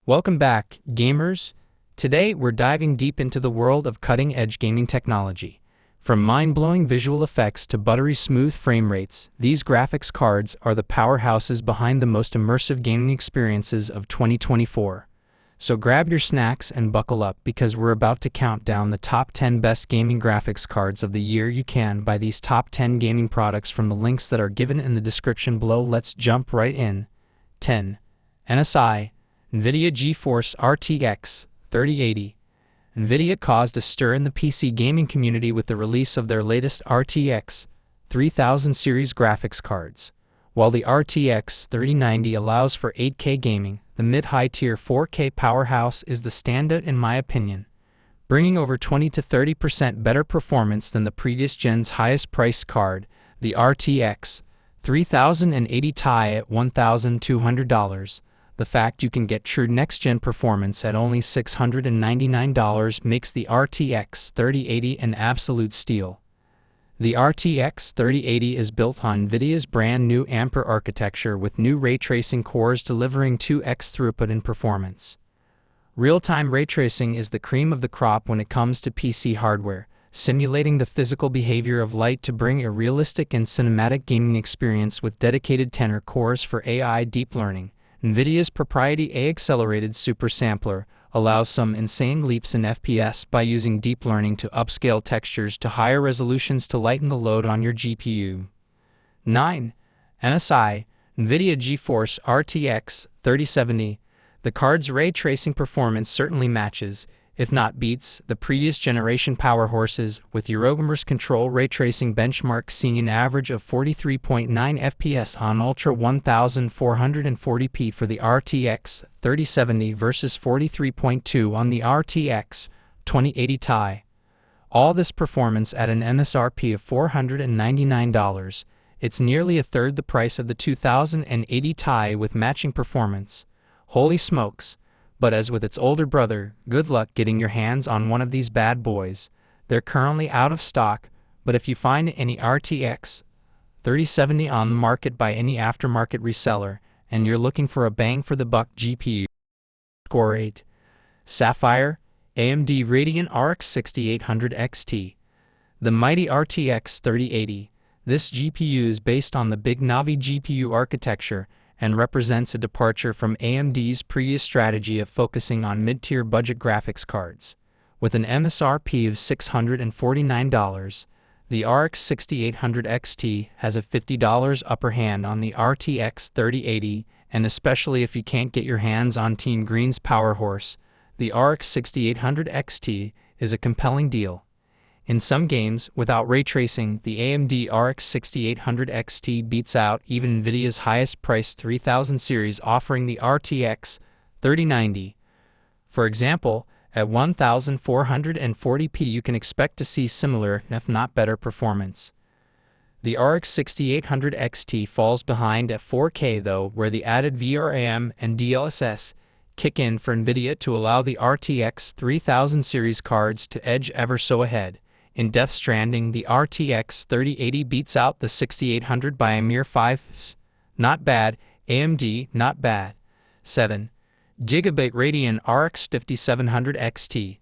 Welcome back, gamers. Today, we're diving deep into the world of cutting-edge gaming technology. From mind-blowing visual effects to buttery smooth frame rates, these graphics cards are the powerhouses behind the most immersive gaming experiences of 2024. So grab your snacks and buckle up because we're about to count down the top 10 best gaming graphics cards of the year. You can buy these top 10 gaming products from the links that are given in the description below. Let's jump right in. 10. NSI NVIDIA GeForce RTX 3080. NVIDIA caused a stir in the PC gaming community with the release of their latest RTX 3000 series graphics cards. While the RTX 3090 allows for 8K gaming, the mid-high tier 4K powerhouse is the standout in my opinion, bringing over 20 to 30% better performance than the previous gen's highest priced card, the RTX 3080 Ti at $1,200. The fact you can get true next-gen performance at only $699 makes the RTX 3080 an absolute steal. The RTX 3080 is built on NVIDIA's brand new Ampere architecture with new ray tracing cores delivering 2x throughput in performance. Real-time ray tracing is the cream of the crop when it comes to PC hardware, simulating the physical behavior of light to bring a realistic and cinematic gaming experience with dedicated Tenor cores for AI deep learning. NVIDIA's proprietary A-accelerated super sampler allows some insane leaps in FPS by using deep learning to upscale textures to higher resolutions to lighten the load on your GPU. 9. NSI NVIDIA GeForce RTX 3070. The card's ray tracing performance certainly matches, if not beats, the previous generation powerhouses, with Eurogamer's control ray tracing benchmark seeing an average of 43.9 FPS on Ultra 1440p for the RTX 3070 versus 43.2 on the RTX 2080 Ti. All this performance at an MSRP of $499. It's nearly a third the price of the 2080 Ti with matching performance. Holy smokes! But as with its older brother, good luck getting your hands on one of these bad boys. They're currently out of stock, but if you find any RTX 3070 on the market by any aftermarket reseller, and you're looking for a bang-for-the-buck GPU, score 8. Sapphire AMD Radeon RX 6800 XT. The mighty RTX 3080. This GPU is based on the Big Navi GPU architecture, and represents a departure from AMD's previous strategy of focusing on mid-tier budget graphics cards. With an MSRP of $649, the RX 6800 XT has a $50 upper hand on the RTX 3080, and especially if you can't get your hands on Team Green's powerhouse, the RX 6800 XT is a compelling deal. In some games, without ray tracing, the AMD RX 6800 XT beats out even NVIDIA's highest-priced 3000 series offering the RTX 3090. For example, at 1440p you can expect to see similar, if not better, performance. The RX 6800 XT falls behind at 4K though, where the added VRAM and DLSS kick in for NVIDIA to allow the RTX 3000 series cards to edge ever so ahead. In Death Stranding, the RTX 3080 beats out the 6800 by a mere 5. Not bad. AMD, not bad. 7. Gigabyte Radeon RX 5700 XT.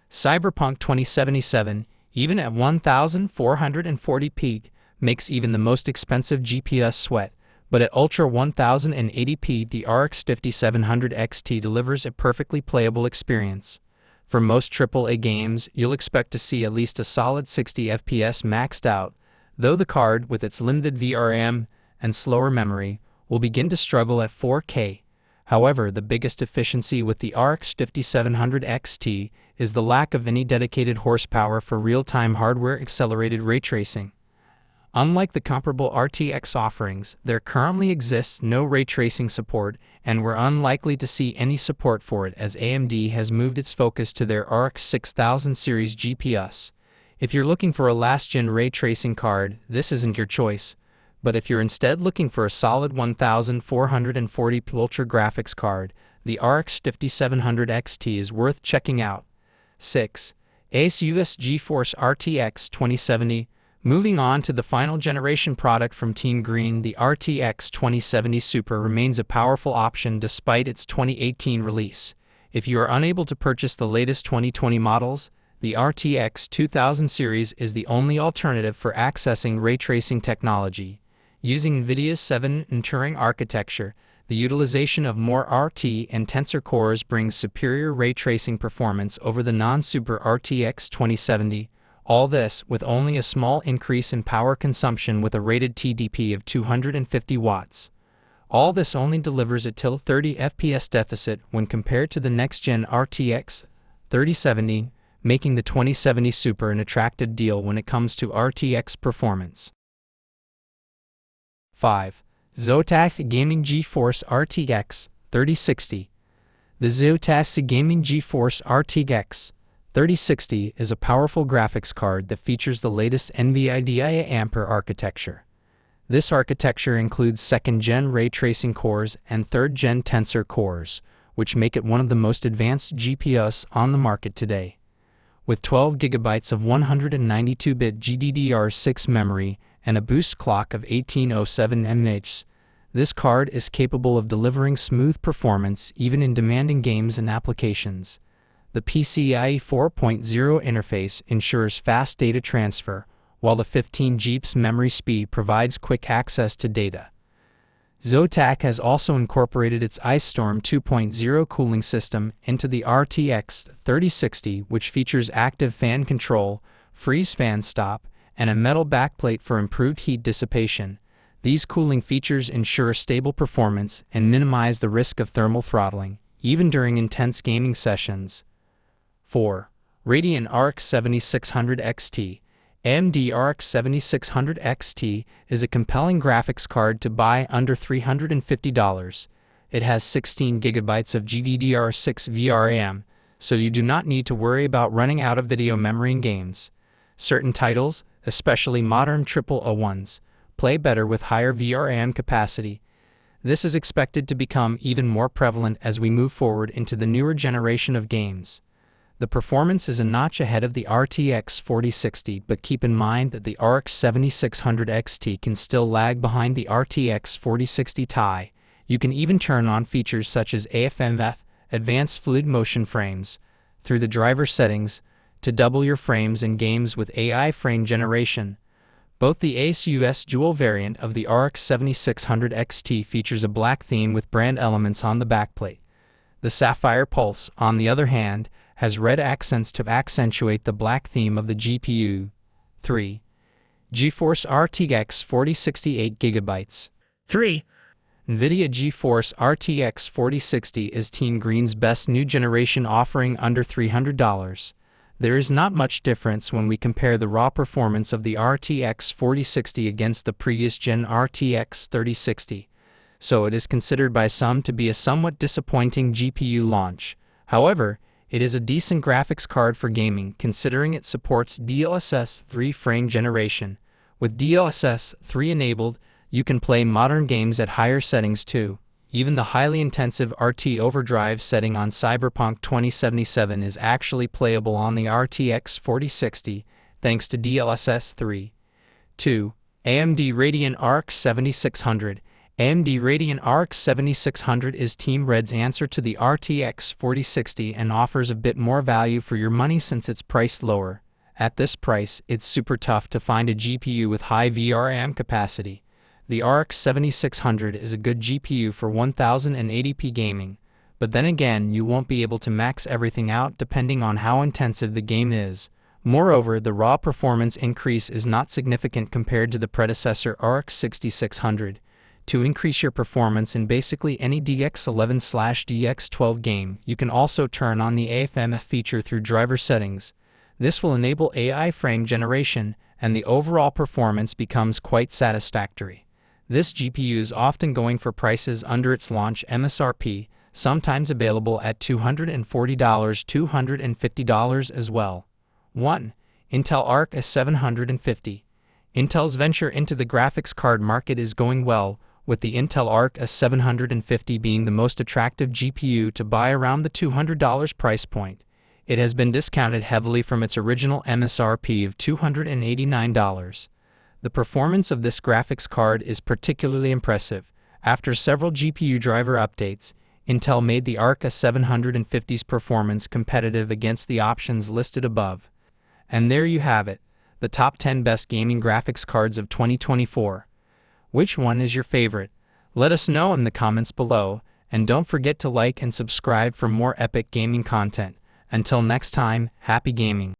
Cyberpunk 2077, even at 1440p, makes even the most expensive GPS sweat, but at Ultra 1080p the RX 5700 XT delivers a perfectly playable experience. For most AAA games, you'll expect to see at least a solid 60 FPS maxed out, though the card, with its limited VRAM and slower memory, will begin to struggle at 4K. However, the biggest efficiency with the RX 5700 XT is the lack of any dedicated horsepower for real-time hardware-accelerated ray tracing. Unlike the comparable RTX offerings, there currently exists no ray tracing support, and we're unlikely to see any support for it as AMD has moved its focus to their RX 6000 series GPUs. If you're looking for a last-gen ray tracing card, this isn't your choice. But if you're instead looking for a solid 1440p Ultra graphics card, the RX 5700 XT is worth checking out. 6. Asus GeForce RTX 2070. Moving on to the final generation product from Team Green, the RTX 2070 Super remains a powerful option despite its 2018 release. If you are unable to purchase the latest 2020 models, the RTX 2000 series is the only alternative for accessing ray tracing technology. Using NVIDIA's 7 Turing architecture, the utilization of more RT and Tensor cores brings superior ray tracing performance over the non-Super RTX 2070. All this with only a small increase in power consumption with a rated TDP of 250 watts. All this only delivers a till 30 FPS deficit when compared to the next-gen RTX 3070, making the 2070 Super an attractive deal when it comes to RTX performance. 5. Zotac Gaming GeForce RTX 3060. The Zotac Gaming GeForce RTX 3060 is a powerful graphics card that features the latest NVIDIA Ampere architecture. This architecture includes 2nd-gen ray tracing cores and 3rd-gen Tensor cores, which make it one of the most advanced GPUs on the market today. With 12 GB of 192-bit GDDR6 memory and a boost clock of 1807 mHz, this card is capable of delivering smooth performance even in demanding games and applications. The PCIe 4.0 interface ensures fast data transfer, while the 15 GBs memory speed provides quick access to data. Zotac has also incorporated its Ice Storm 2.0 cooling system into the RTX 3060, which features active fan control, freeze fan stop, and a metal backplate for improved heat dissipation. These cooling features ensure stable performance and minimize the risk of thermal throttling, even during intense gaming sessions. 4. Radeon RX 7600 XT. AMD RX 7600 XT is a compelling graphics card to buy under $350. It has 16 GB of GDDR6 VRAM, so you do not need to worry about running out of video memory in games. Certain titles, especially modern AAA1s, play better with higher VRAM capacity. This is expected to become even more prevalent as we move forward into the newer generation of games. The performance is a notch ahead of the RTX 4060, but keep in mind that the RX 7600 XT can still lag behind the RTX 4060 Ti. You can even turn on features such as AFMF, Advanced Fluid Motion Frames, through the driver settings to double your frames in games with AI frame generation. Both the ASUS dual variant of the RX 7600 XT features a black theme with brand elements on the backplate. The Sapphire Pulse, on the other hand, has red accents to accentuate the black theme of the GPU. 3. GeForce RTX 4060 8GB. 3. NVIDIA GeForce RTX 4060 is Team Green's best new generation offering under $300. There is not much difference when we compare the raw performance of the RTX 4060 against the previous gen RTX 3060, so it is considered by some to be a somewhat disappointing GPU launch. However, it is a decent graphics card for gaming, considering it supports DLSS 3 frame generation. With DLSS 3 enabled, you can play modern games at higher settings too. Even the highly intensive RT overdrive setting on Cyberpunk 2077 is actually playable on the RTX 4060, thanks to DLSS 3. 2. AMD Radeon RX 7600. AMD Radeon RX 7600 is Team Red's answer to the RTX 4060 and offers a bit more value for your money since it's priced lower. At this price, it's super tough to find a GPU with high VRAM capacity. The RX 7600 is a good GPU for 1080p gaming, but then again you won't be able to max everything out depending on how intensive the game is. Moreover, the raw performance increase is not significant compared to the predecessor RX 6600. To increase your performance in basically any DX11/DX12 game, you can also turn on the AFMF feature through driver settings. This will enable AI frame generation, and the overall performance becomes quite satisfactory. This GPU is often going for prices under its launch MSRP, sometimes available at $240, $250 as well. 1. Intel Arc A750. Intel's venture into the graphics card market is going well, with the Intel Arc A750 being the most attractive GPU to buy around the $200 price point. It has been discounted heavily from its original MSRP of $289. The performance of this graphics card is particularly impressive. After several GPU driver updates, Intel made the Arc A750's performance competitive against the options listed above. And there you have it, the top 10 best gaming graphics cards of 2024. Which one is your favorite? Let us know in the comments below, and don't forget to like and subscribe for more epic gaming content. Until next time, happy gaming!